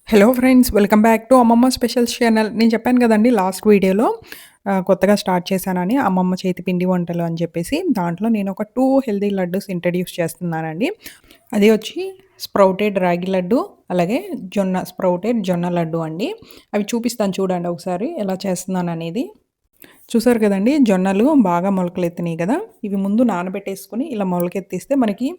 Hello friends, welcome back to అమ్మమ్మ specials channel. నేను చెప్పాను కదండీ లాస్ట్ వీడియోలో కొత్తగా స్టార్ట్ చేశానని అమ్మమ్మ చేతి పిండి వంటలు అని చెప్పేసి. దాంట్లో నేను ఒక 2 హెల్తీ లడ్డూస్ ఇంట్రడ్యూస్ చేస్తున్నానండి. అది వచ్చి స్ప్రౌటెడ్ రాగి లడ్డు, అలాగే స్ప్రౌటెడ్ జొన్న లడ్డు అండి. అవి చూపిస్తాను చూడండి ఒకసారి ఎలా చేస్తున్నాననేది. చూసారు కదండీ, జొన్నలు బాగా మొలకలెత్తినాయి కదా! ఇవి ముందు నానబెట్టేసుకొని ఇలా మొలకెత్తిస్తే మనకి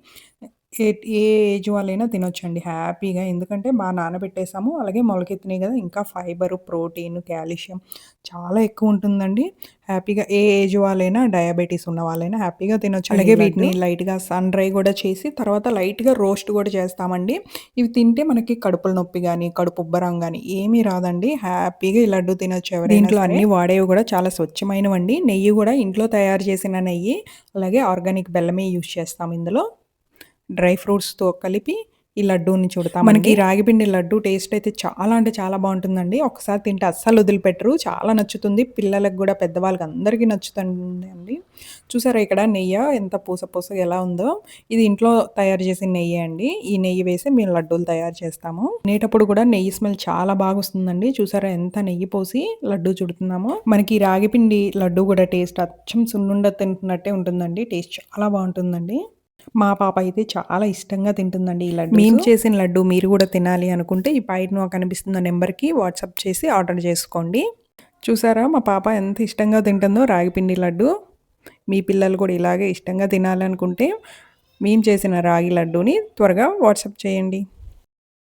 ఏ ఏ ఏజ్ వాళ్ళైనా తినొచ్చండి హ్యాపీగా. ఎందుకంటే నానబెట్టేసాము. అలాగే మొలకెత్తినాయి కదా! ఇంకా ఫైబరు, ప్రోటీన్, కాల్షియం చాలా ఎక్కువ ఉంటుందండి. హ్యాపీగా ఏ ఏజ్ వాళ్ళైనా, డయాబెటీస్ ఉన్న వాళ్ళైనా హ్యాపీగా తినొచ్చు. అలాగే వీటిని లైట్‌గా సన్ డ్రై కూడా చేసి తర్వాత లైట్‌గా రోస్ట్ కూడా చేస్తామండి. ఇవి తింటే మనకి కడుపుల నొప్పి గాని, కడుపు ఉబ్బరం గాని ఏమీ రాదండి. హ్యాపీగా ఈ లడ్డు తినొచ్చు ఎవరైనా. దీంట్లో అన్నీ వాడేవి కూడా చాలా స్వచ్ఛమైనవండి. నెయ్యి కూడా ఇంట్లో తయారు చేసిన నెయ్యి, అలాగే ఆర్గానిక్ బెల్లమే యూజ్ చేస్తాం ఇందులో. డ్రై ఫ్రూట్స్‌తో కలిపి ఈ లడ్డూని చుడతామండి. మనకి రాగి పిండి లడ్డు టేస్ట్ అయితే చాలా అంటే చాలా బావుంటుందండి. ఒకసారి తింటే అస్సలు వదిలిపెట్టరు. చాలా నచ్చుతుంది. పిల్లలకు గూడా, పెద్దవాళ్ళకి అందరికీ నచ్చుతుందండి. చూసారా ఇక్కడ ఎంత పూస పూసగా ఎలా ఉందో. ఇది ఇంట్లో తయారు చేసిన నెయ్యే అండి. ఈ నెయ్యి వేసి మేము లడ్డూలు తయారు చేస్తాము. తినేటప్పుడు కూడా నెయ్యి స్మెల్ చాలా బాగొస్తుందండి. చూసారా ఎంత నెయ్యి పోసి లడ్డూ చుడుతున్నామో. మనకి ఈ రాగి పిండి లడ్డూ కూడా టేస్ట్ అచ్చం సున్నుండ తింటున్నట్టే ఉంటుందండి. టేస్ట్ చాలా బావుంటుందండి. మా పాప అయితే చాలా ఇష్టంగా తింటుందండి ఈ లడ్డూస్. మేము చేసిన లడ్డు మీరు కూడా తినాలి అనుకుంటే ఈ పైన కనిపిస్తున్న నెంబర్‌కి వాట్సాప్ చేసి ఆర్డర్ చేసుకోండి. చూసారా మా పాప ఎంత ఇష్టంగా తింటుందో రాగి పిండి లడ్డు. మీ పిల్లలు కూడా ఇలాగే ఇష్టంగా తినాలనుకుంటే మేము చేసిన రాగి లడ్డూని త్వరగా వాట్సాప్ చేయండి.